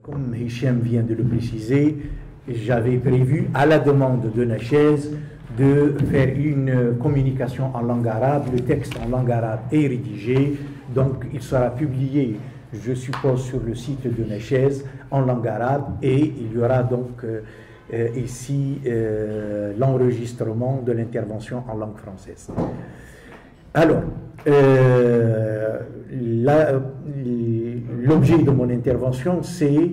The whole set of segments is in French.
Comme Hichem vient de le préciser, j'avais prévu, à la demande de Nachez, de faire une communication en langue arabe. Le texte en langue arabe est rédigé, donc il sera publié, je suppose, sur le site de Nachez en langue arabe, et il y aura donc ici l'enregistrement de l'intervention en langue française. Alors, l'objet de mon intervention, c'est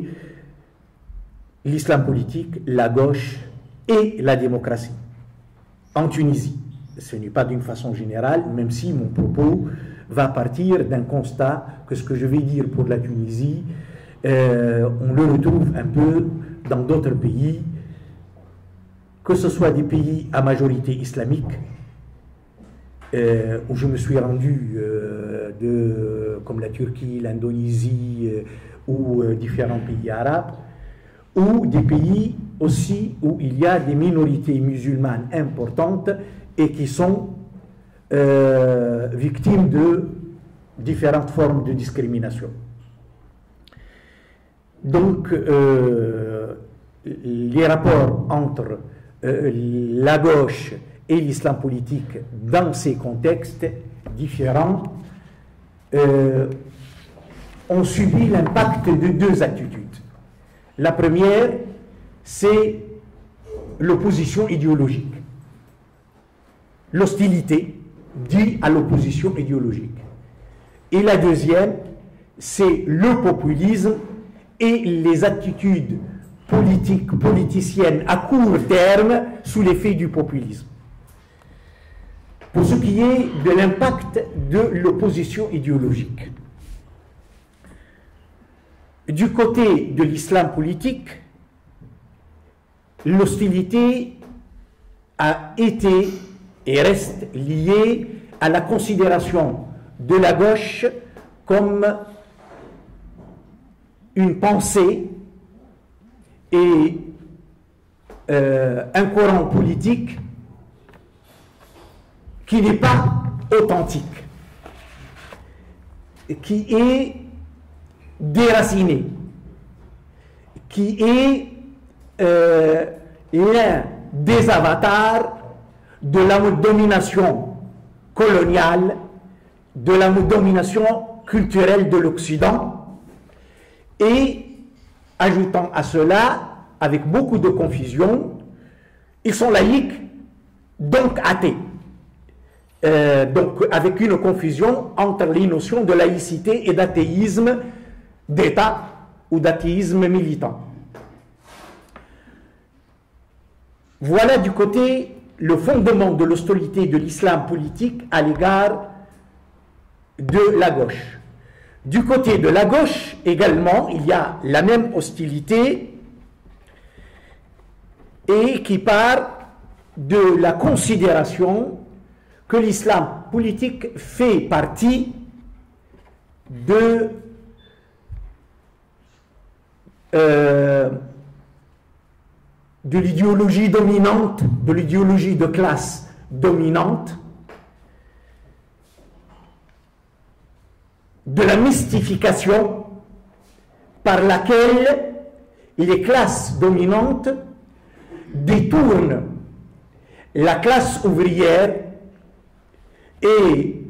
l'islam politique, la gauche et la démocratie en Tunisie. Ce n'est pas d'une façon générale, même si mon propos va partir d'un constat que ce que je vais dire pour la Tunisie, on le retrouve un peu dans d'autres pays, que ce soit des pays à majorité islamique, où je me suis rendu, comme la Turquie, l'Indonésie ou différents pays arabes, ou des pays aussi où il y a des minorités musulmanes importantes et qui sont victimes de différentes formes de discrimination. Donc, les rapports entre la gauche et l'islam politique dans ces contextes différents ont subi l'impact de deux attitudes. La première, c'est l'opposition idéologique, l'hostilité due à l'opposition idéologique. Et la deuxième, c'est le populisme et les attitudes politiques, politiciennes à court terme sous l'effet du populisme. Pour ce qui est de l'impact de l'opposition idéologique, du côté de l'islam politique, l'hostilité a été et reste liée à la considération de la gauche comme une pensée et un courant politique qui n'est pas authentique, qui est déraciné, qui est l'un des avatars de la domination coloniale, de la domination culturelle de l'Occident, et ajoutant à cela, avec beaucoup de confusion, ils sont laïcs, donc athées. Donc avec une confusion entre les notions de laïcité et d'athéisme d'État ou d'athéisme militant. Voilà du côté le fondement de l'hostilité de l'islam politique à l'égard de la gauche. Du côté de la gauche également, il y a la même hostilité et qui part de la considération que l'islam politique fait partie de l'idéologie dominante, de l'idéologie de classe dominante, de la mystification par laquelle les classes dominantes détournent la classe ouvrière et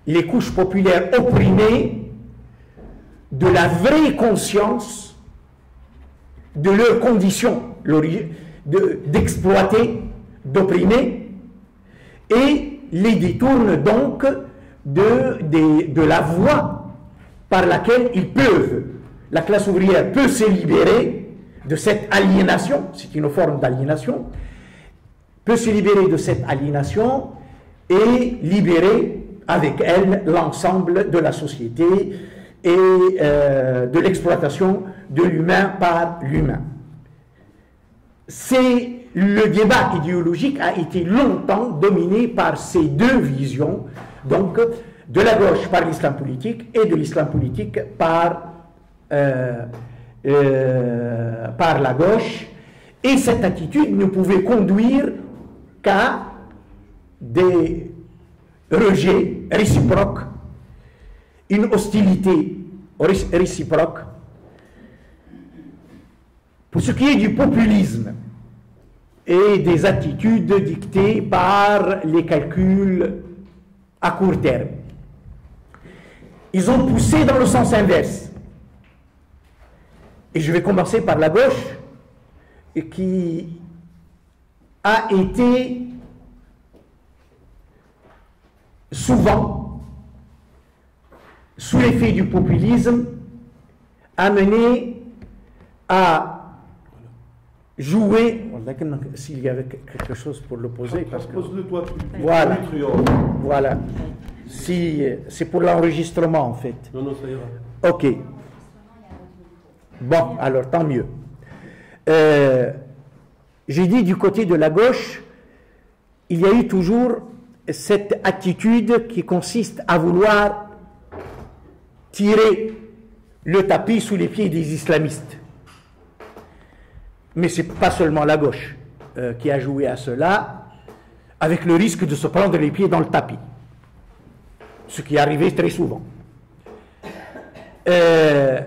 les couches populaires opprimées de la vraie conscience de leurs conditions d'exploiter, d'opprimer, et les détournent donc de la voie par laquelle ils peuvent, la classe ouvrière peut se libérer de cette aliénation, c'est une forme d'aliénation, peut se libérer de cette aliénation et libérer avec elle l'ensemble de la société et de l'exploitation de l'humain par l'humain. Le débat idéologique a été longtemps dominé par ces deux visions, donc de la gauche par l'islam politique et de l'islam politique par la gauche, et cette attitude ne pouvait conduire qu'à des rejets réciproques, une hostilité réciproque Pour ce qui est du populisme et des attitudes dictées par les calculs à court terme, ils ont poussé dans le sens inverse. Et je vais commencer par la gauche, qui a été souvent, sous l'effet du populisme, amené à jouer. S'il y avait quelque chose pour l'opposer, parce que voilà, voilà. Si c'est pour l'enregistrement en fait. Non, non, ça ira. Ok. Bon, alors tant mieux. J'ai dit du côté de la gauche, il y a eu toujours cette attitude qui consiste à vouloir tirer le tapis sous les pieds des islamistes. Mais ce n'est pas seulement la gauche qui a joué à cela, avec le risque de se prendre les pieds dans le tapis, ce qui est arrivé très souvent. Et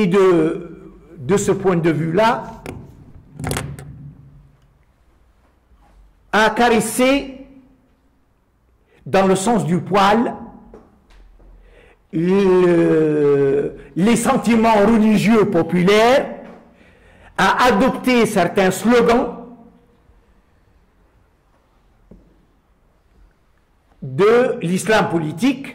de ce point de vue-là, a caressé dans le sens du poil les sentiments religieux populaires, a adopté certains slogans de l'islam politique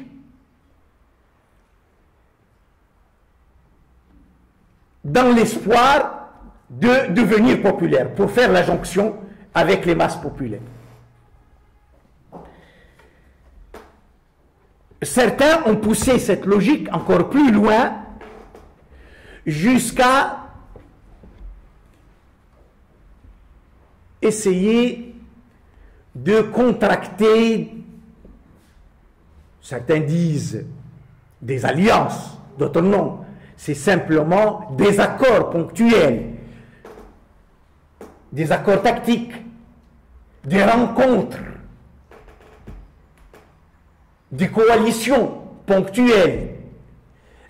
dans l'espoir de devenir populaire, pour faire la jonction avec les masses populaires. Certains ont poussé cette logique encore plus loin jusqu'à essayer de contracter, certains disent des alliances, d'autres non, c'est simplement des accords ponctuels, des accords tactiques, des rencontres, des coalitions ponctuelles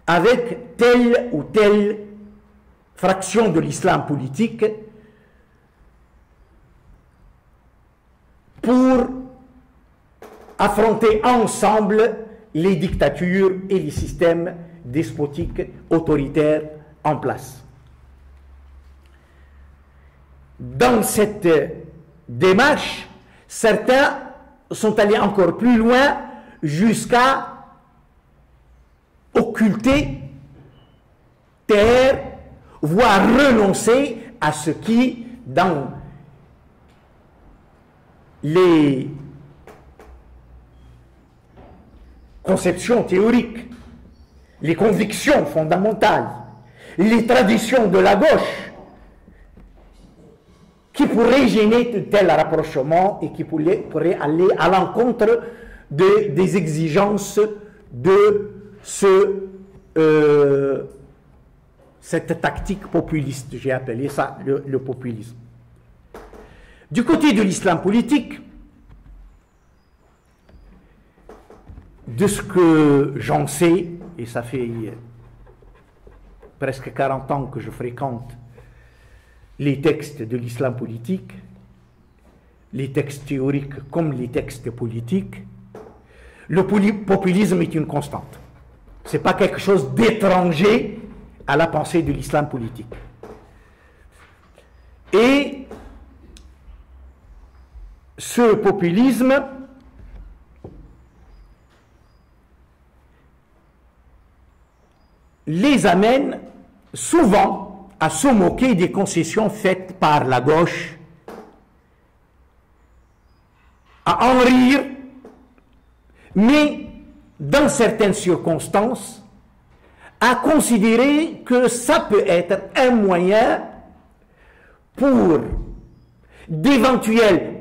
avec telle ou telle fraction de l'islam politique pour affronter ensemble les dictatures et les systèmes despotiques autoritaires en place. Dans cette démarche, certains sont allés encore plus loin jusqu'à occulter, taire, voire renoncer à ce qui, dans les conceptions théoriques, les convictions fondamentales, les traditions de la gauche, qui pourraient gêner de tels rapprochements et qui pourraient aller à l'encontre des exigences de cette tactique populiste, j'ai appelé ça le populisme. Du côté de l'islam politique, de ce que j'en sais, et ça fait presque 40 ans que je fréquente les textes de l'islam politique, les textes théoriques comme les textes politiques, le populisme est une constante. Ce n'est pas quelque chose d'étranger à la pensée de l'islam politique. Et ce populisme les amène souvent à se moquer des concessions faites par la gauche, à en rire, mais dans certaines circonstances, à considérer que ça peut être un moyen pour d'éventuels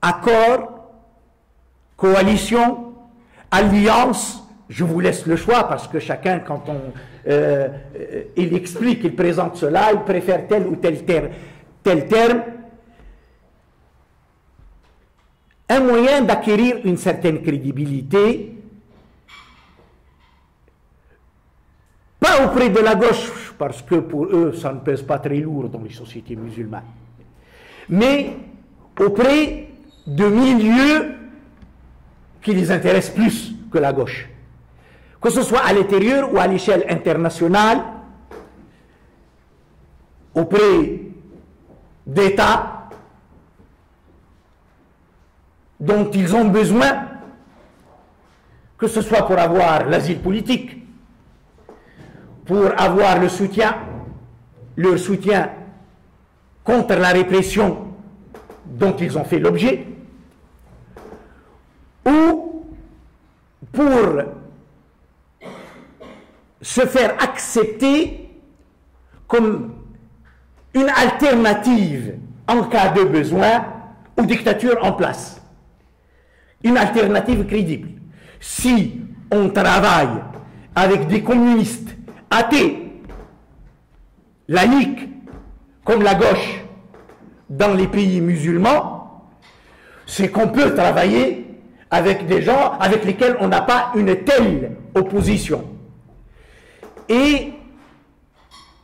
accords, coalitions, alliances. Je vous laisse le choix parce que chacun, quand il explique, il présente cela, il préfère tel ou tel terme. Un moyen d'acquérir une certaine crédibilité, pas auprès de la gauche parce que pour eux, ça ne pèse pas très lourd dans les sociétés musulmanes, mais auprès de milieux qui les intéressent plus que la gauche, que ce soit à l'intérieur ou à l'échelle internationale, auprès d'États dont ils ont besoin, que ce soit pour avoir l'asile politique, pour avoir leur soutien contre la répression dont ils ont fait l'objet, ou pour se faire accepter comme une alternative en cas de besoin aux dictatures en place. Une alternative crédible. Si on travaille avec des communistes athées, laïques, comme la gauche, dans les pays musulmans, c'est qu'on peut travailler avec des gens avec lesquels on n'a pas une telle opposition. Et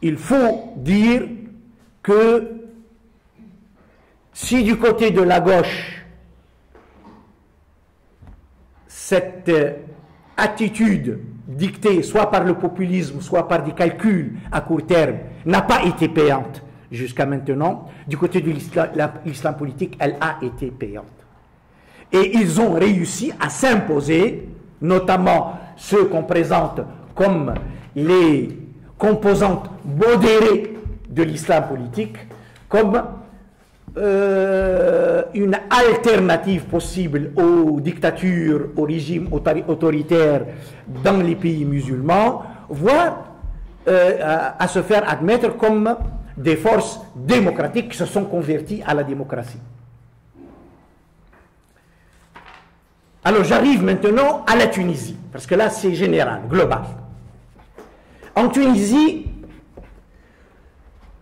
il faut dire que si du côté de la gauche, cette attitude dictée soit par le populisme, soit par des calculs à court terme, n'a pas été payante jusqu'à maintenant, du côté de l'islam politique, elle a été payante. Et ils ont réussi à s'imposer, notamment ceux qu'on présente comme les composantes modérées de l'islam politique, comme une alternative possible aux dictatures, aux régimes autoritaires dans les pays musulmans, voire à se faire admettre comme des forces démocratiques qui se sont converties à la démocratie. Alors j'arrive maintenant à la Tunisie, parce que là c'est général, global. En Tunisie,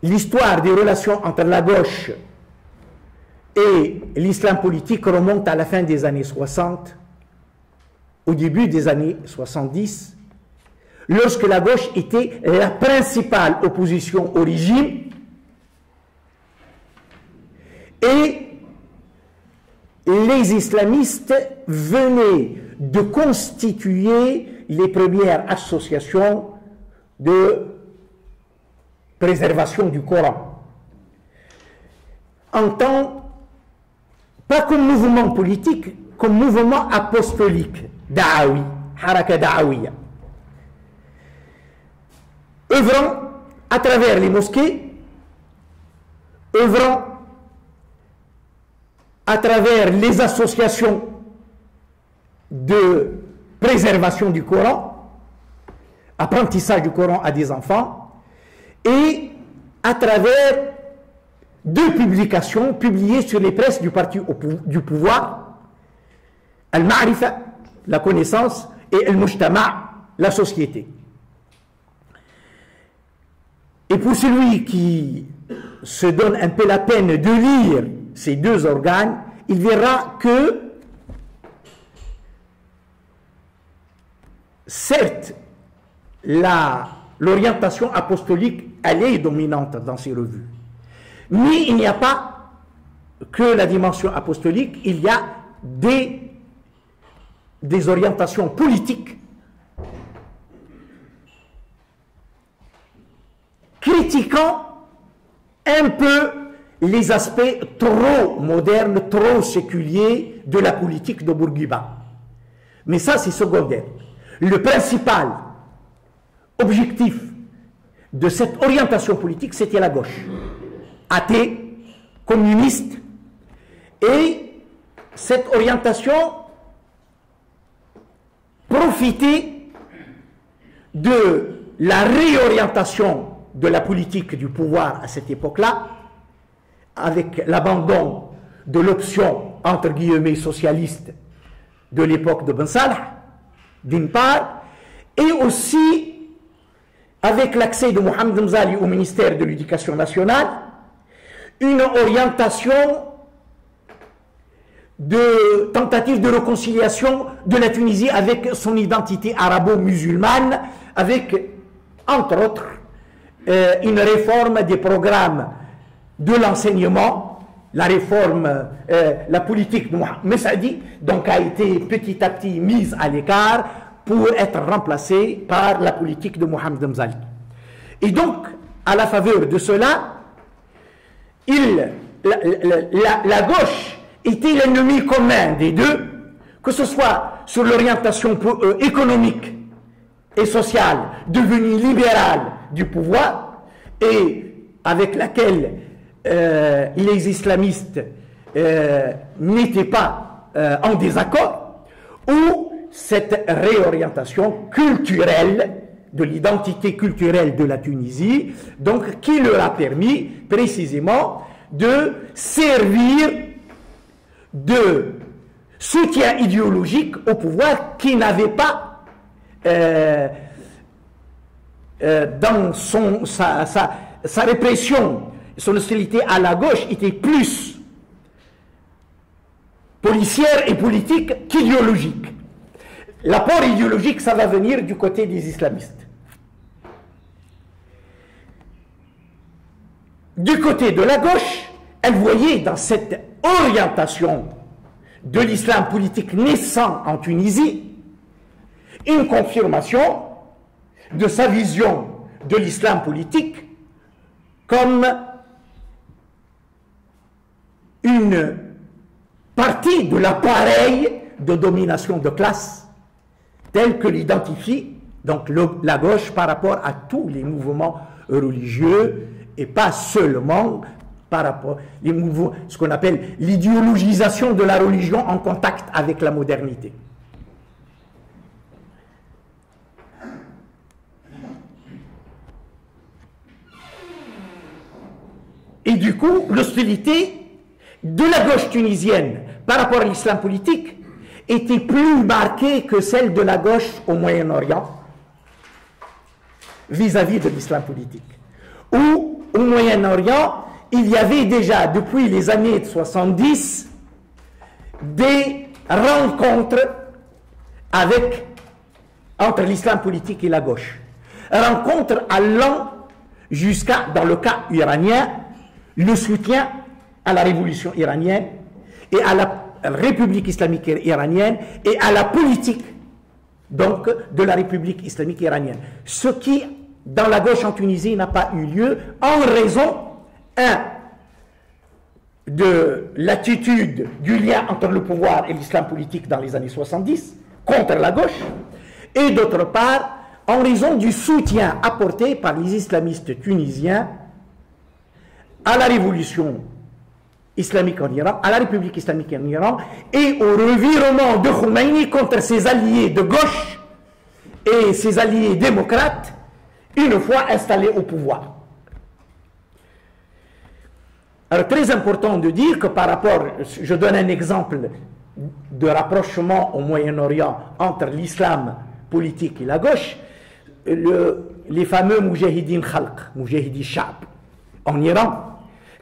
l'histoire des relations entre la gauche et l'islam politique remonte à la fin des années 60, au début des années 70, lorsque la gauche était la principale opposition au régime et les islamistes venaient de constituer les premières associations de préservation du Coran. En tant pas comme mouvement politique, comme mouvement apostolique, da'awi, haraka da'awiya. Œuvrant à travers les mosquées, œuvrant à travers les associations de préservation du Coran, apprentissage du Coran à des enfants, et à travers deux publications publiées sur les presses du parti du pouvoir, Al-Ma'rifa, la connaissance, et Al-Mujtama', la société. Et pour celui qui se donne un peu la peine de lire ces deux organes, il verra que, certes, l'orientation apostolique, elle est dominante dans ces revues. Mais il n'y a pas que la dimension apostolique, il y a des orientations politiques critiquant un peu les aspects trop modernes, trop séculiers de la politique de Bourguiba. Mais ça, c'est secondaire. Le principal objectif de cette orientation politique, c'était la gauche. Athée, communiste, et cette orientation profitait de la réorientation de la politique du pouvoir à cette époque-là, avec l'abandon de l'option entre guillemets socialiste de l'époque de Ben Salah, d'une part, et aussi avec l'accès de Mohamed Mzali au ministère de l'Éducation nationale, une orientation de tentative de réconciliation de la Tunisie avec son identité arabo-musulmane, avec, entre autres, une réforme des programmes de l'enseignement, la réforme, la politique de Mohamed Saadi, donc a été petit à petit mise à l'écart pour être remplacée par la politique de Mohamed Mzali. Et donc, à la faveur de cela, la gauche était l'ennemi commun des deux, que ce soit sur l'orientation économique et sociale devenue libérale du pouvoir et avec laquelle les islamistes n'étaient pas en désaccord, ou cette réorientation culturelle de l'identité culturelle de la Tunisie, donc qui leur a permis précisément de servir de soutien idéologique au pouvoir qui n'avait pas dans sa répression, son hostilité à la gauche était plus policière et politique qu'idéologique. L'apport idéologique, ça va venir du côté des islamistes. Du côté de la gauche, elle voyait dans cette orientation de l'islam politique naissant en Tunisie une confirmation de sa vision de l'islam politique comme une partie de l'appareil de domination de classe tel que l'identifie donc la gauche par rapport à tous les mouvements religieux et pas seulement par rapport aux mouvements, ce qu'on appelle l'idéologisation de la religion en contact avec la modernité. Et du coup, l'hostilité de la gauche tunisienne par rapport à l'islam politique était plus marquée que celle de la gauche au Moyen-Orient vis-à-vis de l'islam politique. Où, au Moyen-Orient, il y avait déjà, depuis les années 70, des rencontres entre l'islam politique et la gauche. Rencontres allant jusqu'à, dans le cas iranien, le soutien à la révolution iranienne et à la République islamique iranienne et à la politique donc de la République islamique iranienne. Ce qui, dans la gauche en Tunisie, n'a pas eu lieu en raison, de l'attitude du lien entre le pouvoir et l'islam politique dans les années 70 contre la gauche, et d'autre part, en raison du soutien apporté par les islamistes tunisiens à la révolution islamique en Iran, à la République islamique en Iran, et au revirement de Khomeini contre ses alliés de gauche et ses alliés démocrates, une fois installés au pouvoir. Alors, très important de dire que par rapport, je donne un exemple de rapprochement au Moyen-Orient entre l'islam politique et la gauche, les fameux Moujahidin Khalq, Moujahidi Sha'b, en Iran,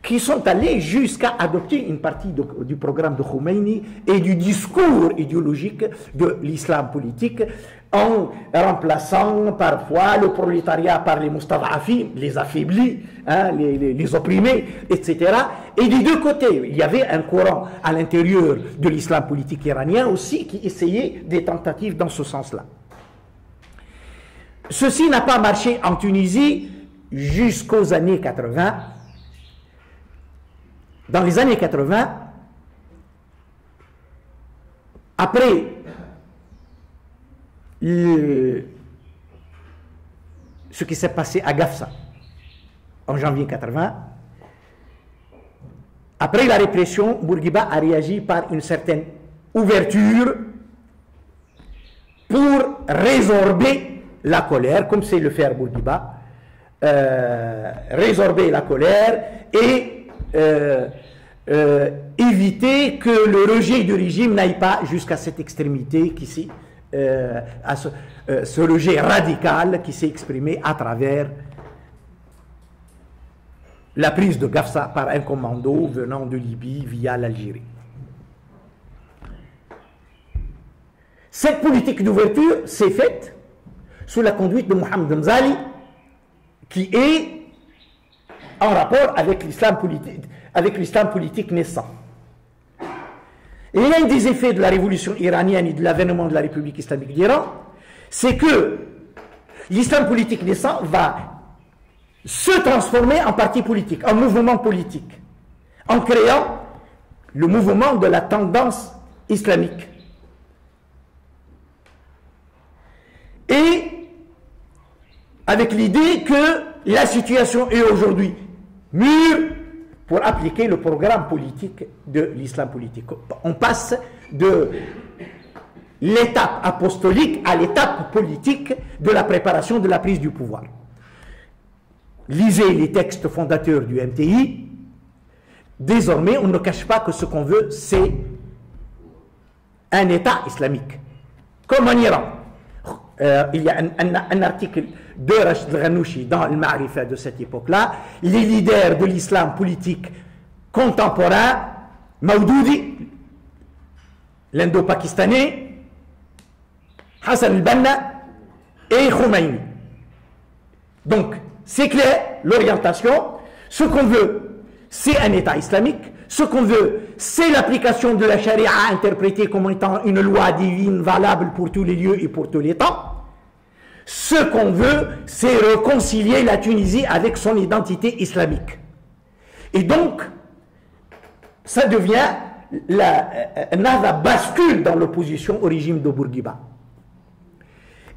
qui sont allés jusqu'à adopter une partie du programme de Khomeini et du discours idéologique de l'islam politique en remplaçant parfois le prolétariat par les mustad'afin, les affaiblis, hein, les opprimés, etc. Et des deux côtés, il y avait un courant à l'intérieur de l'islam politique iranien aussi qui essayait des tentatives dans ce sens-là. Ceci n'a pas marché en Tunisie jusqu'aux années 80. Dans les années 80, après ce qui s'est passé à Gafsa en janvier 80, après la répression, Bourguiba a réagi par une certaine ouverture pour résorber la colère, comme c'est le faire Bourguiba, résorber la colère et éviter que le rejet du régime n'aille pas jusqu'à cette extrémité qui à ce rejet radical qui s'est exprimé à travers la prise de Gafsa par un commando venant de Libye via l'Algérie. Cette politique d'ouverture s'est faite sous la conduite de Mohamed Mzali, qui est en rapport avec l'islam politique naissant. Et l'un des effets de la révolution iranienne et de l'avènement de la République islamique d'Iran, c'est que l'islam politique naissant va se transformer en parti politique, en mouvement politique, en créant le mouvement de la tendance islamique. Et avec l'idée que la situation est aujourd'hui mûre pour appliquer le programme politique de l'islam politique. On passe de l'étape apostolique à l'étape politique de la préparation de la prise du pouvoir. Lisez les textes fondateurs du MTI. Désormais, on ne cache pas que ce qu'on veut, c'est un État islamique. Comme en Iran. Il y a un article de Rachid Ghanouchi dans le Ma'rifa de cette époque-là. Les leaders de l'islam politique contemporain, Maudoudi, l'indo-pakistanais, Hassan al-Banna et Khomeini. Donc, c'est clair, l'orientation. Ce qu'on veut, c'est un État islamique. Ce qu'on veut, c'est l'application de la charia interprétée comme étant une loi divine valable pour tous les lieux et pour tous les temps. Ce qu'on veut, c'est réconcilier la Tunisie avec son identité islamique. Et donc, ça devient la bascule dans l'opposition au régime de Bourguiba.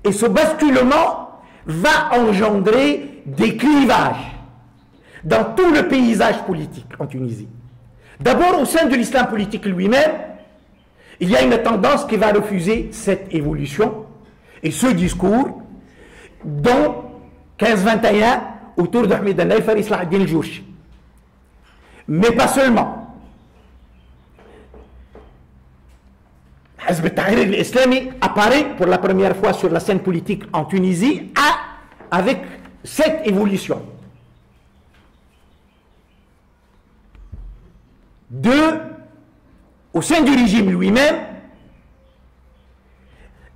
Et ce basculement va engendrer des clivages dans tout le paysage politique en Tunisie. D'abord, au sein de l'islam politique lui-même, il y a une tendance qui va refuser cette évolution et ce discours dont 1521 autour d'Ahmed al-Naïfar Islah ad-Din al-Jourchi. Mais pas seulement. Hizb al-Tahrir al-Islami apparaît pour la première fois sur la scène politique en Tunisie avec cette évolution. Au sein du régime lui-même,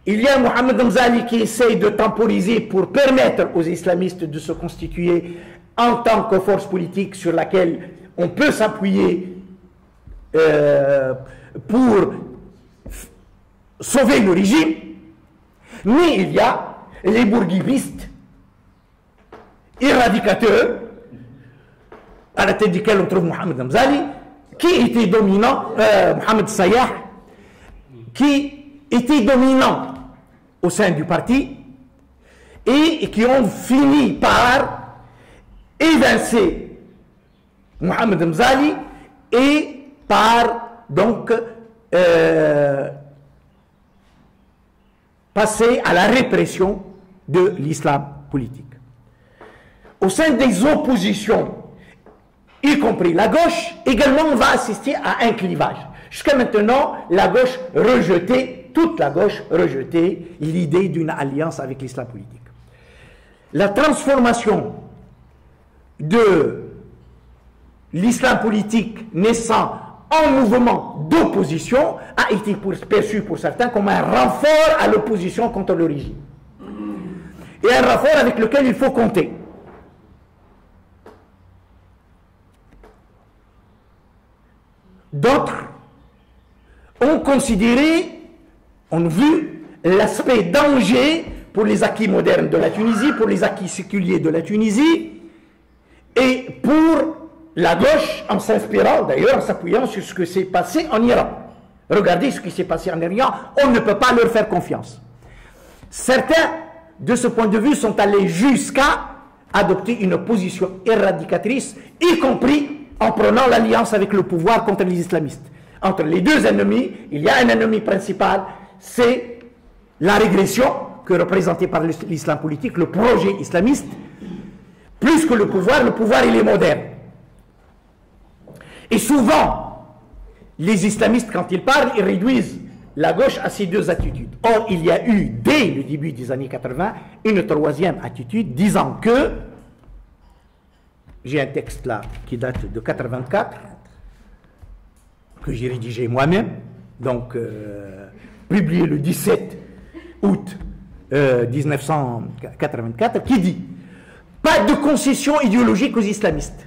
il y a Mohamed Mzali qui essaye de temporiser pour permettre aux islamistes de se constituer en tant que force politique sur laquelle on peut s'appuyer pour sauver le régime. Mais il y a les bourguibistes éradicateurs, à la tête duquel on trouve Mohamed Mzali, qui était dominant, Mohamed Sayyah, qui était dominant au sein du parti et qui ont fini par évincer Mohamed Mzali et par donc passer à la répression de l'islam politique. Au sein des oppositions, y compris la gauche, également on va assister à un clivage. Jusqu'à maintenant, la gauche rejetait, toute la gauche rejetait l'idée d'une alliance avec l'islam politique. La transformation de l'islam politique naissant en mouvement d'opposition a été perçu pour certains comme un renfort à l'opposition contre le régime. Et un renfort avec lequel il faut compter. D'autres ont considéré, ont vu l'aspect danger pour les acquis modernes de la Tunisie, pour les acquis séculiers de la Tunisie, et pour la gauche, en s'inspirant d'ailleurs, en s'appuyant sur ce que s'est passé en Iran. Regardez ce qui s'est passé en Iran, on ne peut pas leur faire confiance. Certains, de ce point de vue, sont allés jusqu'à adopter une position éradicatrice, y compris en prenant l'alliance avec le pouvoir contre les islamistes. Entre les deux ennemis, il y a un ennemi principal, c'est la régression que représentait par l'islam politique, le projet islamiste. Plus que le pouvoir il est moderne. Et souvent, les islamistes, quand ils parlent, ils réduisent la gauche à ces deux attitudes. Or, il y a eu, dès le début des années 80, une troisième attitude disant que, j'ai un texte là qui date de 84, que j'ai rédigé moi-même, donc publié le 17 août 1984, qui dit: pas de concession idéologique aux islamistes.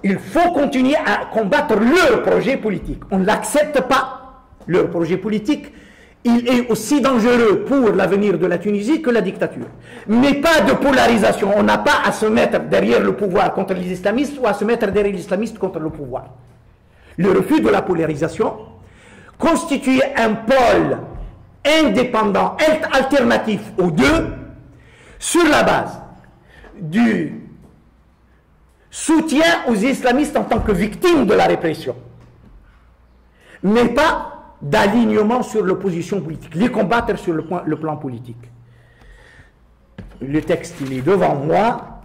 Il faut continuer à combattre leur projet politique. On n'accepte pas leur projet politique. Il est aussi dangereux pour l'avenir de la Tunisie que la dictature. Mais pas de polarisation. On n'a pas à se mettre derrière le pouvoir contre les islamistes ou à se mettre derrière les islamistes contre le pouvoir. Le refus de la polarisation constitue un pôle indépendant, alternatif aux deux, sur la base du soutien aux islamistes en tant que victimes de la répression, mais pas d'alignement sur l'opposition politique, les combattre sur le plan politique. Le texte, il est devant moi.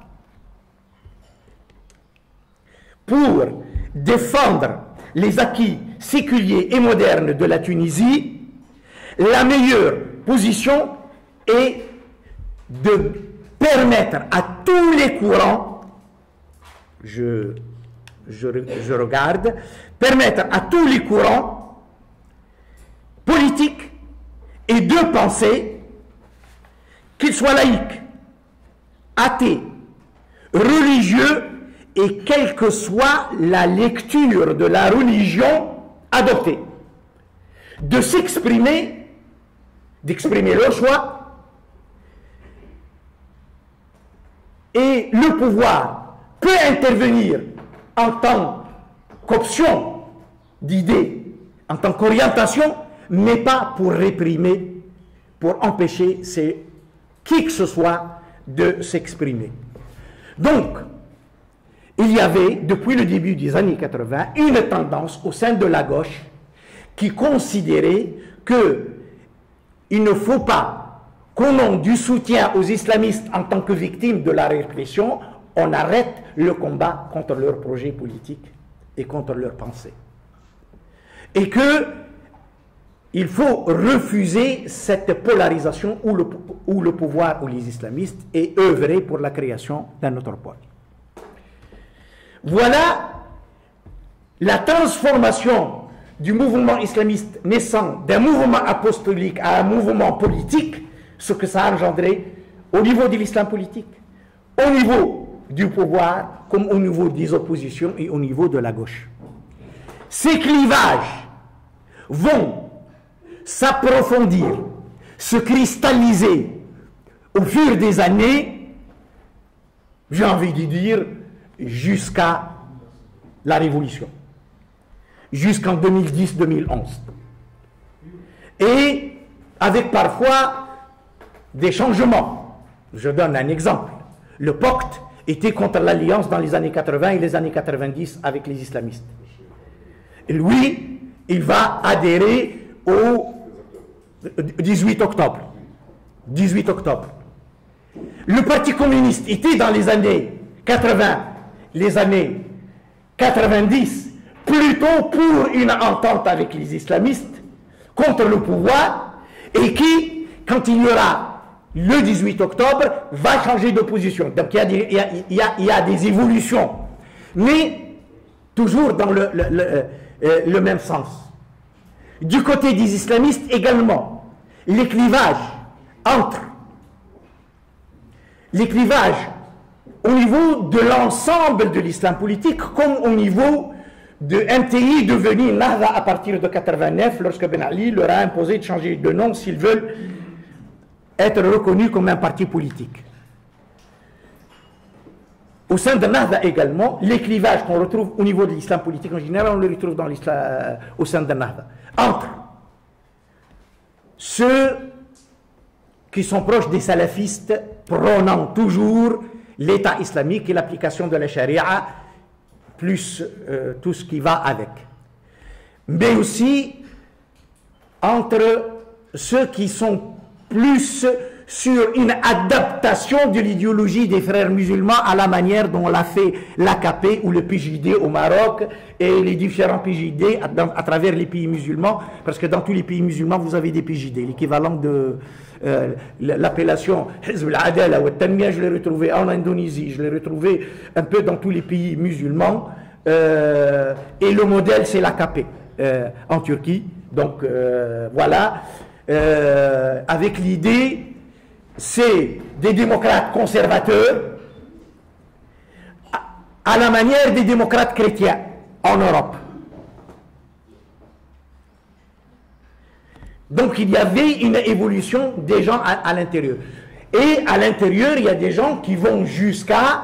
Pour défendre les acquis séculiers et modernes de la Tunisie, la meilleure position est de permettre à tous les courants, je regarde, permettre à tous les courants politiques et de pensée, qu'ils soient laïcs, athées, religieux, et quelle que soit la lecture de la religion adoptée, de s'exprimer, d'exprimer leur choix, et le pouvoir peut intervenir en tant qu'option d'idée, en tant qu'orientation, mais pas pour réprimer, pour empêcher qui que ce soit de s'exprimer. Donc, il y avait, depuis le début des années 80, une tendance au sein de la gauche qui considérait qu'il ne faut pas qu'au nom du soutien aux islamistes en tant que victimes de la répression, on arrête le combat contre leurs projets politiques et contre leurs pensées. Et qu'il faut refuser cette polarisation où le pouvoir ou les islamistes et œuvrer pour la création d'un autre pôle. Voilà la transformation du mouvement islamiste naissant d'un mouvement apostolique à un mouvement politique, ce que ça a engendré au niveau de l'islam politique, au niveau du pouvoir, comme au niveau des oppositions et au niveau de la gauche. Ces clivages vont s'approfondir, se cristalliser au fur des années, j'ai envie de dire, jusqu'à la Révolution, jusqu'en 2010-2011. Et avec parfois des changements. Je donne un exemple. Le pacte était contre l'alliance dans les années 80 et les années 90 avec les islamistes. Et lui, il va adhérer au 18 octobre. 18 octobre. Le Parti communiste était dans les années 80, les années 90, plutôt pour une entente avec les islamistes contre le pouvoir, et qui, quand il y aura le 18 octobre, va changer de position. Donc il y a des évolutions, mais toujours dans le même sens. Du côté des islamistes également, les clivages au niveau de l'ensemble de l'islam politique, comme au niveau de MTI devenu Nahda à partir de 89, lorsque Ben Ali leur a imposé de changer de nom s'ils veulent être reconnus comme un parti politique. Au sein de Nahda également, les clivages qu'on retrouve au niveau de l'islam politique en général, on les retrouve au sein de Nahda. Entre ceux qui sont proches des salafistes, prônant toujours l'État islamique et l'application de la charia, plus tout ce qui va avec. Mais aussi entre ceux qui sont plus sur une adaptation de l'idéologie des frères musulmans à la manière dont l'a fait l'AKP ou le PJD au Maroc et les différents PJD à travers les pays musulmans, parce que dans tous les pays musulmans vous avez des PJD, l'équivalent de l'appellation Hizb al-Adala ou al-Tanmiya, je l'ai retrouvé en Indonésie, je l'ai retrouvé un peu dans tous les pays musulmans, et le modèle c'est l'AKP en Turquie. Donc voilà, avec l'idée c'est des démocrates conservateurs à la manière des démocrates chrétiens en Europe. Donc il y avait une évolution des gens à l'intérieur. Et à l'intérieur, il y a des gens qui vont jusqu'à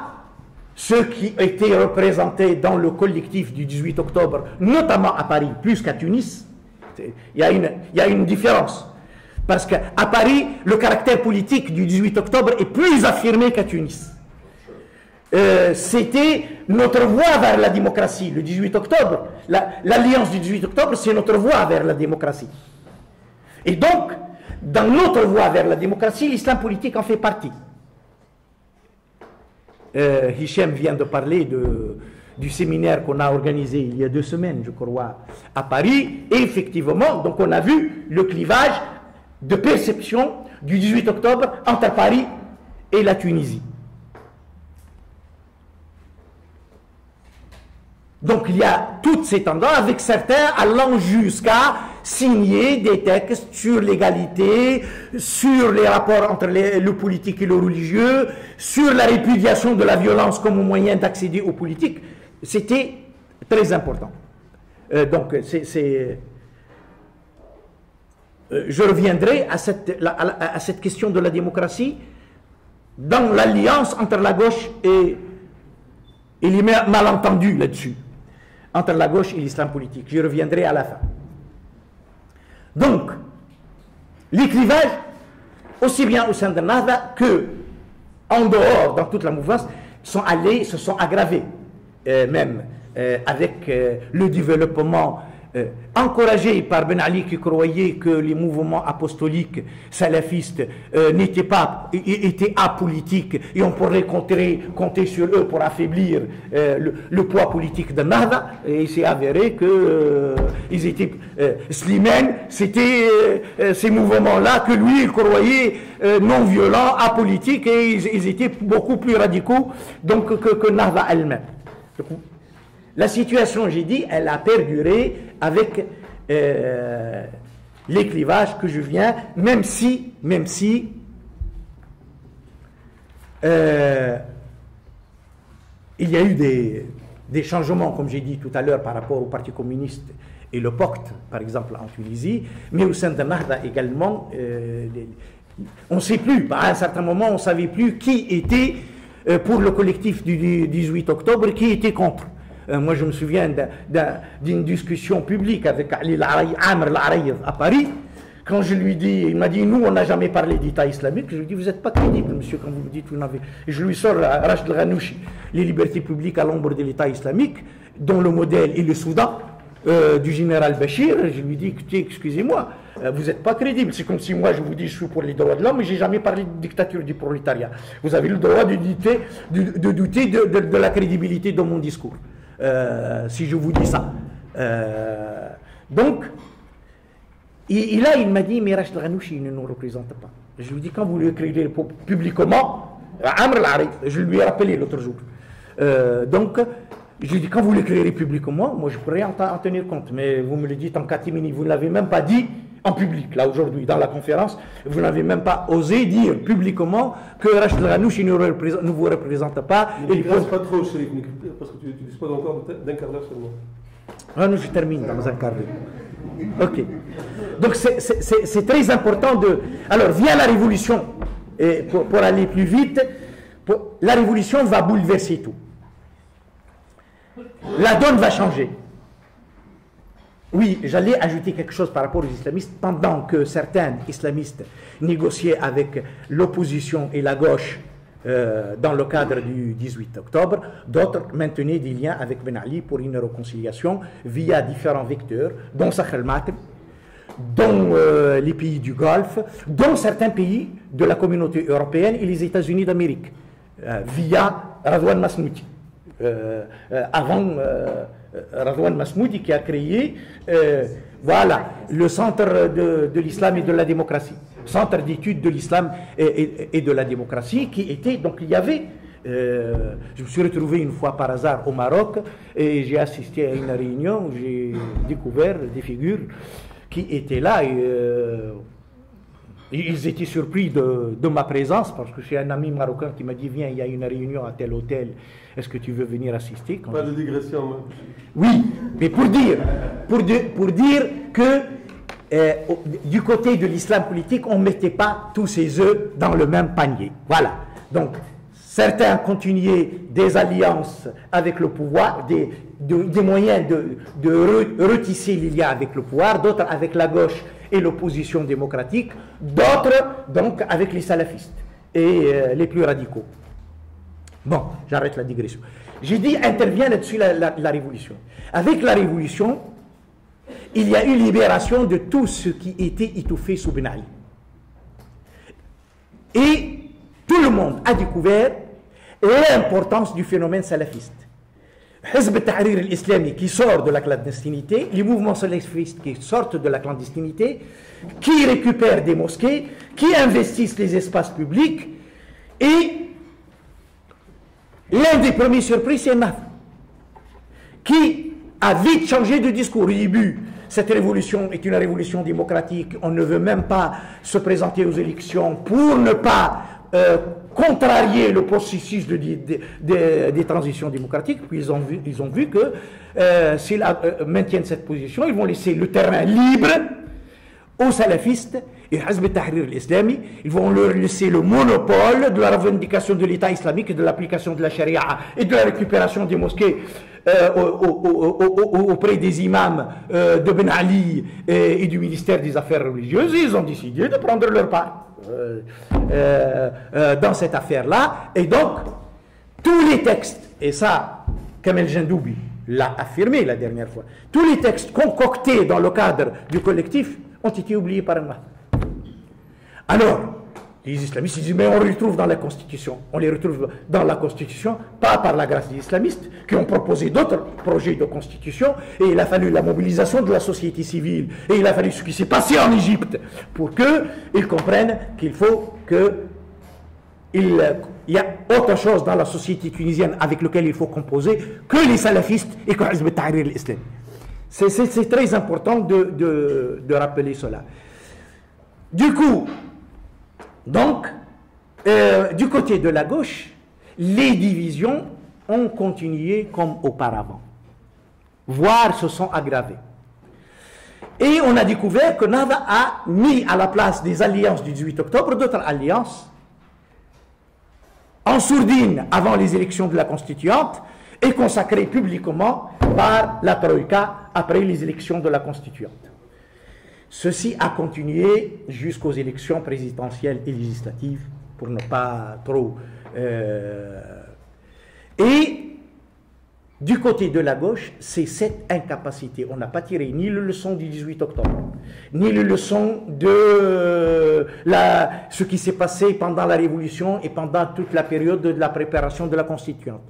ceux qui étaient représentés dans le collectif du 18 octobre, notamment à Paris, plus qu'à Tunis. Il y a une différence. Parce qu'à Paris, le caractère politique du 18 octobre est plus affirmé qu'à Tunis. C'était notre voie vers la démocratie. Le 18 octobre, l'alliance du 18 octobre, c'est notre voie vers la démocratie. Et donc, dans notre voie vers la démocratie, l'islam politique en fait partie. Hichem vient de parler du séminaire qu'on a organisé il y a 2 semaines, je crois, à Paris. Et effectivement, donc on a vu le clivage de perception du 18 octobre entre Paris et la Tunisie. Donc il y a toutes ces tendances, avec certains allant jusqu'à signer des textes sur l'égalité, sur les rapports entre le politique et le religieux, sur la répudiation de la violence comme moyen d'accéder aux politiques. C'était très important. Donc je reviendrai à cette question de la démocratie dans l'alliance entre la gauche et les malentendus là-dessus, entre la gauche et l'islam politique. J'y reviendrai à la fin. Donc, les clivages, aussi bien au sein de Nahda que en dehors, dans toute la mouvance, se sont aggravés, même avec le développement encouragé par Ben Ali, qui croyait que les mouvements apostoliques salafistes étaient apolitiques et on pourrait compter sur eux pour affaiblir le poids politique de Nahda. Et il s'est avéré que ils étaient Slimane, c'était ces mouvements-là que lui il croyait non violents, apolitiques, et ils étaient beaucoup plus radicaux donc que Nahda elle-même. La situation, j'ai dit, elle a perduré avec les clivages que je viens, même si il y a eu des changements, comme j'ai dit tout à l'heure, par rapport au Parti communiste et le POCT, par exemple, en Tunisie, mais au sein de Nahda également, on ne sait plus, à un certain moment, on ne savait plus qui était pour le collectif du 18 octobre et qui était contre. Moi, je me souviens d'une discussion publique avec Ali Amr Al-Arayed à Paris. Quand je lui dis, il m'a dit, nous, on n'a jamais parlé d'État islamique. Je lui dis, vous n'êtes pas crédible, monsieur, quand vous me dites, vous n'avez. Et je lui sors Rachid Al-Ghanouchi, les libertés publiques à l'ombre de l'État islamique, dont le modèle est le Soudan, du général Bachir. Je lui dis, écoutez, excusez-moi, vous n'êtes pas crédible. C'est comme si moi, je vous dis, je suis pour les droits de l'homme, mais je n'ai jamais parlé de dictature du prolétariat. Vous avez le droit de douter de la crédibilité de mon discours. Si je vous dis ça. Donc, il m'a dit, mais Rachid Al-Ghanouchi ne nous représente pas. Je lui dis, quand vous l'écrirez publiquement, Amr Al-Arayed, je lui ai rappelé l'autre jour. Donc, je lui dis, quand vous l'écrirez publiquement, moi je pourrais en tenir compte. Mais vous me le dites en catimini, vous ne l'avez même pas dit en public, là aujourd'hui, dans la conférence, vous n'avez même pas osé dire publiquement que Rachid Al-Ghanouchi ne vous représente pas. Mais il ne reste pas trop, parce que tu disposes encore d'un quart d'heure seulement. Ah non, je termine dans un quart d'heure. Ok. Donc c'est très important de... Alors, vient la révolution, et pour aller plus vite, la révolution va bouleverser tout. La donne va changer. Oui, j'allais ajouter quelque chose par rapport aux islamistes. Pendant que certains islamistes négociaient avec l'opposition et la gauche dans le cadre du 18 octobre, d'autres maintenaient des liens avec Ben Ali pour une réconciliation via différents vecteurs, dont Sakh al-Matr, dont les pays du Golfe, dont certains pays de la communauté européenne et les États-Unis d'Amérique, via Radwan Masmoudi. Avant Radwan Masmoudi qui a créé le centre de l'islam et de la démocratie, centre d'études de l'islam et de la démocratie qui était, donc il y avait, je me suis retrouvé une fois par hasard au Maroc et j'ai assisté à une réunion où j'ai découvert des figures qui étaient là et Ils étaient surpris de ma présence parce que j'ai un ami marocain qui m'a dit viens, il y a une réunion à tel hôtel, est-ce que tu veux venir assister? Pas de digression. Moi. Oui, mais pour dire que du côté de l'islam politique, on ne mettait pas tous ses œufs dans le même panier. Voilà. Donc, certains continuaient des alliances avec le pouvoir, des moyens de retisser les liens avec le pouvoir, d'autres avec la gauche et l'opposition démocratique, d'autres donc avec les salafistes et les plus radicaux. Bon, j'arrête la digression. J'ai dit, intervient là-dessus la révolution. Avec la révolution, il y a eu libération de tout ce qui était étouffé sous Ben Ali. Et tout le monde a découvert l'importance du phénomène salafiste. Hizb al-Tahrir al-Islami qui sort de la clandestinité, les mouvements salafistes qui sortent de la clandestinité, qui récupèrent des mosquées, qui investissent les espaces publics, et l'un des premiers surprises, c'est Naf, qui a vite changé de discours. Au début, cette révolution est une révolution démocratique, on ne veut même pas se présenter aux élections pour ne pas contrarier le processus des transitions démocratiques. Puis ils ont vu que s'ils maintiennent cette position, ils vont laisser le terrain libre aux salafistes et Hizb al-Tahrir al-Islami. Ils vont leur laisser le monopole de la revendication de l'État islamique et de l'application de la charia et de la récupération des mosquées auprès des imams de Ben Ali et du ministère des Affaires religieuses. Et ils ont décidé de prendre leur part dans cette affaire-là. Et donc, tous les textes, et ça, Kamel Jendoubi l'a affirmé la dernière fois, tous les textes concoctés dans le cadre du collectif ont été oubliés par Allah. Alors, les islamistes disent, mais on les retrouve dans la Constitution. On les retrouve dans la Constitution, pas par la grâce des islamistes, qui ont proposé d'autres projets de Constitution, et il a fallu la mobilisation de la société civile, et il a fallu ce qui s'est passé en Égypte, pour qu'ils comprennent qu'il faut il y a autre chose dans la société tunisienne avec laquelle il faut composer que les salafistes et que Hizb al-Tahrir al-Islam. C'est très important de rappeler cela. Du coup, donc, du côté de la gauche, les divisions ont continué comme auparavant, voire se sont aggravées. Et on a découvert que Nada a mis à la place des alliances du 18 octobre d'autres alliances en sourdine avant les élections de la Constituante et consacrées publiquement par la Troïka après les élections de la Constituante. Ceci a continué jusqu'aux élections présidentielles et législatives, pour ne pas trop... Et du côté de la gauche, c'est cette incapacité. On n'a pas tiré ni les leçons du 18 octobre, ni les leçons de ce qui s'est passé pendant la Révolution et pendant toute la période de la préparation de la Constituante.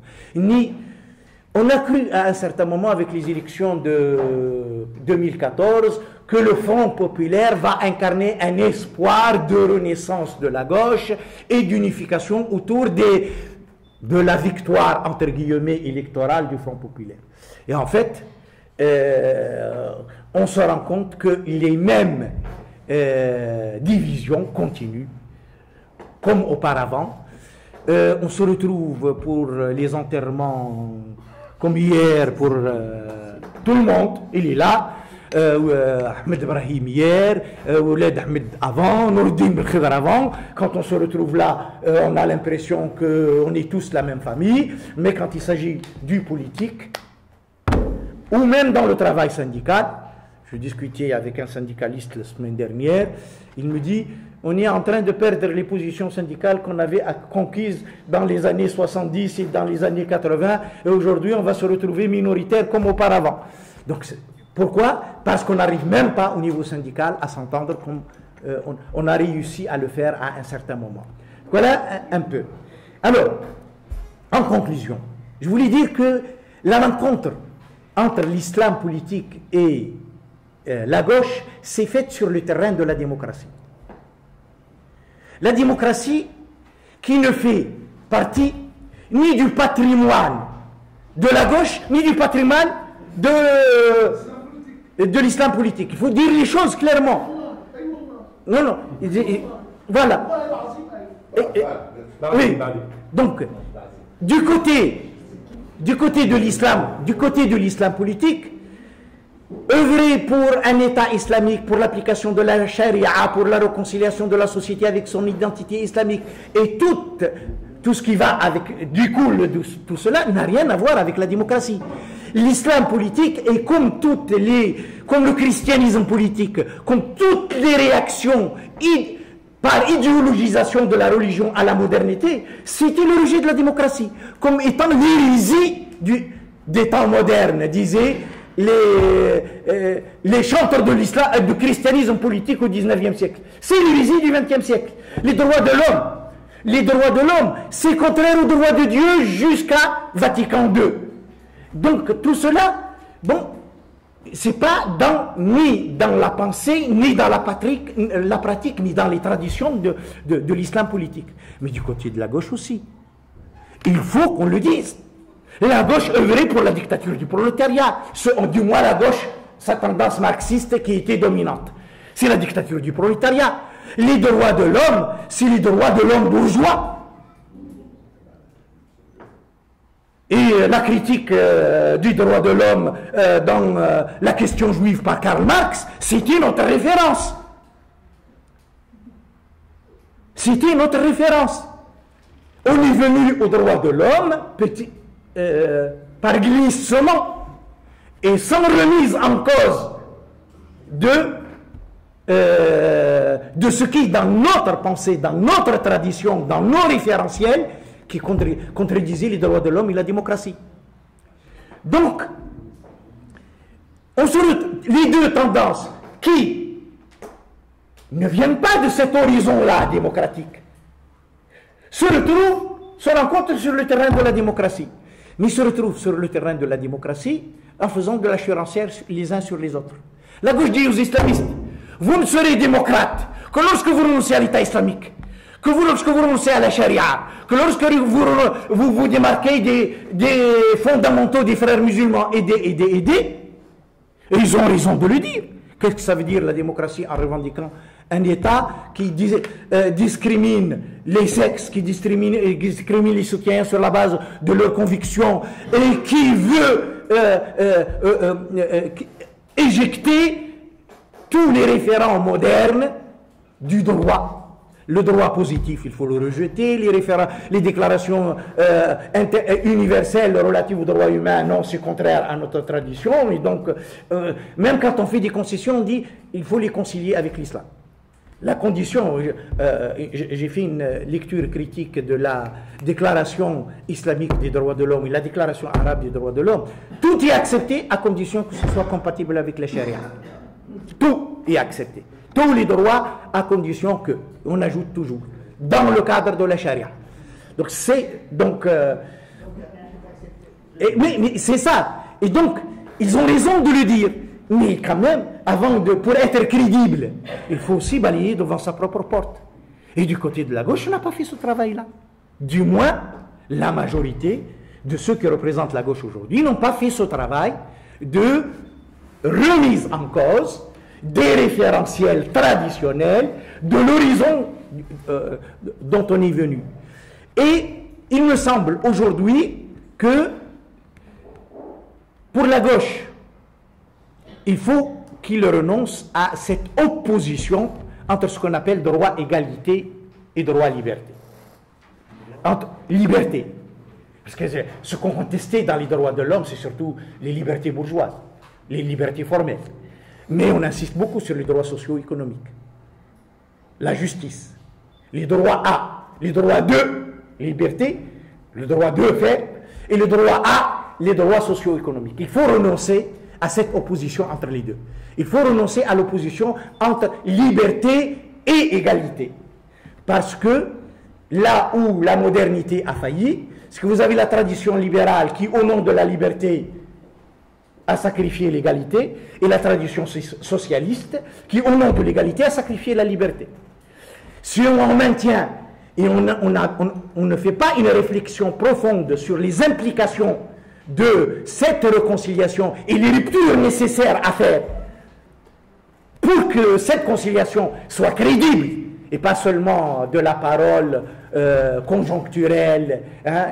On a cru à un certain moment avec les élections de 2014 que le Front populaire va incarner un espoir de renaissance de la gauche et d'unification autour de la victoire, entre guillemets, électorale du Front populaire. Et en fait, on se rend compte que les mêmes divisions continuent comme auparavant. On se retrouve pour les enterrements comme hier pour tout le monde, il est là. Ahmed Ibrahim hier, Ouled Ahmed avant, Noureddin Belkhidr avant. Quand on se retrouve là, on a l'impression qu'on est tous la même famille, mais quand il s'agit du politique, ou même dans le travail syndical, je discutais avec un syndicaliste la semaine dernière, il me dit, on est en train de perdre les positions syndicales qu'on avait conquises dans les années 70 et dans les années 80, et aujourd'hui on va se retrouver minoritaire comme auparavant. Donc, pourquoi? Parce qu'on n'arrive même pas au niveau syndical à s'entendre comme on a réussi à le faire à un certain moment. Voilà un peu. Alors, en conclusion, je voulais dire que la rencontre entre l'islam politique et la gauche s'est faite sur le terrain de la démocratie. La démocratie qui ne fait partie ni du patrimoine de la gauche, ni du patrimoine de l'islam politique. Il faut dire les choses clairement. Non, non. Voilà. Oui. Donc, du côté de l'islam politique, œuvrer pour un État islamique, pour l'application de la charia, pour la réconciliation de la société avec son identité islamique, et tout ce qui va avec, du coup, tout cela n'a rien à voir avec la démocratie. L'islam politique est comme le christianisme politique, comme toutes les réactions par idéologisation de la religion à la modernité, c'était le rejet de la démocratie, comme étant l'hérésie des temps modernes, disaient les chanteurs de l'islam, du christianisme politique au XIXe siècle. C'est l'hérésie du XXe siècle. Les droits de l'homme, c'est contraire aux droits de Dieu jusqu'à Vatican II. Donc tout cela, bon, c'est pas ni dans la pensée, ni dans la pratique, ni dans les traditions de l'islam politique. Mais du côté de la gauche aussi. Il faut qu'on le dise. La gauche œuvrait pour la dictature du prolétariat. Du moins la gauche, sa tendance marxiste qui était dominante. C'est la dictature du prolétariat. Les droits de l'homme, c'est les droits de l'homme bourgeois. Et la critique du droit de l'homme dans la question juive par Karl Marx, c'était notre référence. C'était notre référence. On est venu au droit de l'homme par glissement et sans remise en cause de ce qui, dans notre pensée, dans notre tradition, dans nos référentiels, qui contredisait les droits de l'homme et la démocratie. Donc, les deux tendances qui ne viennent pas de cet horizon-là démocratique se rencontrent sur le terrain de la démocratie, mais se retrouvent sur le terrain de la démocratie en faisant de la surenchère les uns sur les autres. La gauche dit aux islamistes, vous ne serez démocrate que lorsque vous renoncez à l'État islamique, que lorsque vous renoncez à la charia, que lorsque vous vous démarquez des fondamentaux des frères musulmans, et ils ont raison de le dire. Qu'est-ce que ça veut dire la démocratie en revendiquant un État qui discrimine les sexes, qui discrimine les citoyens sur la base de leurs convictions et qui veut éjecter tous les référents modernes du droit. Le droit positif, il faut le rejeter. Les déclarations universelles relatives aux droits humains, non, c'est contraire à notre tradition. Et donc, même quand on fait des concessions, on dit il faut les concilier avec l'islam. La condition, j'ai fait une lecture critique de la déclaration islamique des droits de l'homme et la déclaration arabe des droits de l'homme. Tout est accepté à condition que ce soit compatible avec la charia. Tout est accepté. Tous les droits à condition que, on ajoute toujours, dans le cadre de la charia. Donc mais c'est ça. Et donc, ils ont raison de le dire. Mais quand même, pour être crédible, il faut aussi balayer devant sa propre porte. Et du côté de la gauche, on n'a pas fait ce travail-là. Du moins, la majorité de ceux qui représentent la gauche aujourd'hui n'ont pas fait ce travail de remise en cause des référentiels traditionnels de l'horizon dont on est venu. Et il me semble aujourd'hui que pour la gauche, il faut qu'il renonce à cette opposition entre ce qu'on appelle droit, égalité et droit, liberté. Entre liberté. Parce que ce qu'on contestait dans les droits de l'homme, c'est surtout les libertés bourgeoises, les libertés formelles. Mais on insiste beaucoup sur les droits socio-économiques, la justice, les droits A, les droits de liberté, le droit de faire, et le droit A, les droits socio-économiques. Il faut renoncer à cette opposition entre les deux. Il faut renoncer à l'opposition entre liberté et égalité. Parce que là où la modernité a failli, c'est que vous avez la tradition libérale qui, au nom de la liberté, a sacrifié l'égalité, et la tradition socialiste qui, au nom de l'égalité, a sacrifié la liberté. Si on maintient et on ne fait pas une réflexion profonde sur les implications de cette réconciliation et les ruptures nécessaires à faire pour que cette conciliation soit crédible, et pas seulement de la parole conjoncturelle, hein,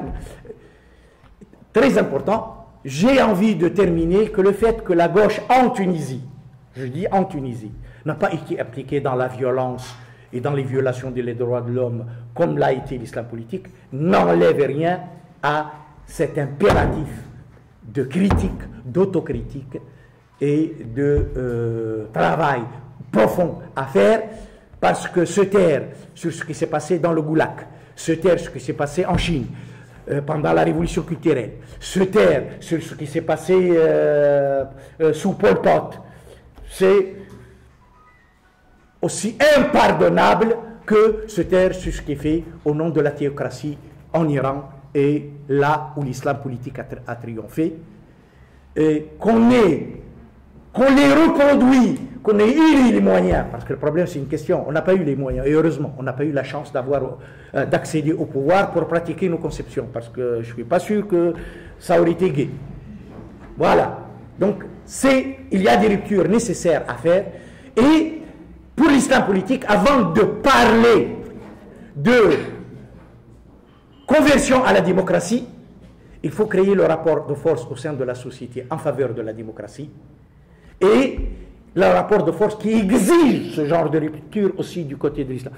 très important, j'ai envie de terminer que le fait que la gauche en Tunisie, je dis en Tunisie, n'a pas été appliquée dans la violence et dans les violations des droits de l'homme comme l'a été l'islam politique, n'enlève rien à cet impératif de critique, d'autocritique et de travail profond à faire, parce que se taire sur ce qui s'est passé dans le Goulag, se taire sur ce qui s'est passé en Chine pendant la révolution culturelle, se taire sur ce qui s'est passé sous Pol Pot, c'est aussi impardonnable que se taire sur ce qui est fait au nom de la théocratie en Iran et là où l'islam politique a triomphé, qu'on les reproduit, qu'on ait eu les moyens, parce que le problème c'est une question, on n'a pas eu les moyens, et heureusement, on n'a pas eu la chance d'accéder au pouvoir pour pratiquer nos conceptions, parce que je ne suis pas sûr que ça aurait été gai. Voilà, donc il y a des ruptures nécessaires à faire, et pour l'islam politique, avant de parler de conversion à la démocratie, il faut créer le rapport de force au sein de la société en faveur de la démocratie, et le rapport de force qui exige ce genre de rupture aussi du côté de l'islam.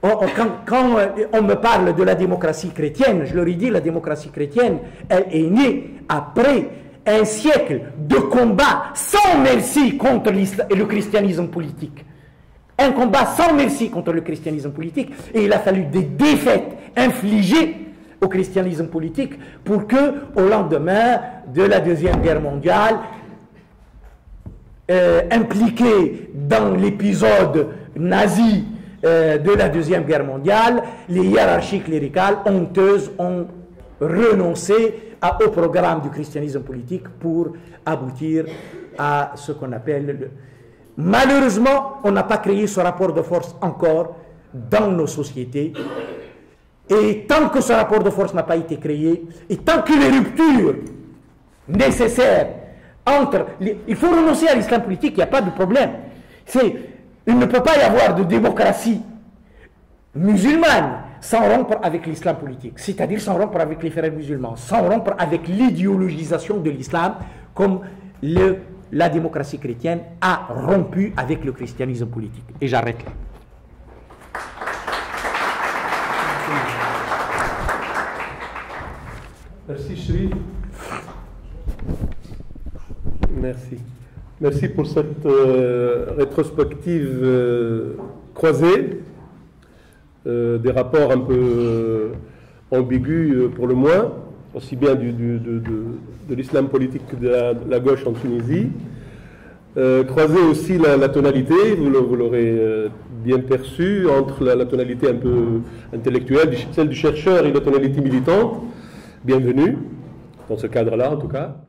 Quand on me parle de la démocratie chrétienne, je leur ai dit, la démocratie chrétienne, elle est née après un siècle de combat sans merci contre le christianisme politique. Un combat sans merci contre le christianisme politique, et il a fallu des défaites infligées au christianisme politique pour que, au lendemain de la Deuxième Guerre mondiale, impliqué dans l'épisode nazi de la Deuxième Guerre mondiale, les hiérarchies cléricales honteuses ont renoncé au programme du christianisme politique pour aboutir à ce qu'on appelle... Malheureusement, on n'a pas créé ce rapport de force encore dans nos sociétés. Et tant que ce rapport de force n'a pas été créé, et tant que les ruptures nécessaires il faut renoncer à l'islam politique, il n'y a pas de problème. Il ne peut pas y avoir de démocratie musulmane sans rompre avec l'islam politique, c'est-à-dire sans rompre avec les frères musulmans, sans rompre avec l'idéologisation de l'islam, comme la démocratie chrétienne a rompu avec le christianisme politique. Et j'arrête là. Merci Chérif. Merci. Merci pour cette rétrospective croisée, des rapports un peu ambigus pour le moins, aussi bien de l'islam politique que de la gauche en Tunisie. Croiser aussi la tonalité, vous l'aurez bien perçu, entre la tonalité un peu intellectuelle, celle du chercheur, et la tonalité militante. Bienvenue, dans ce cadre-là en tout cas.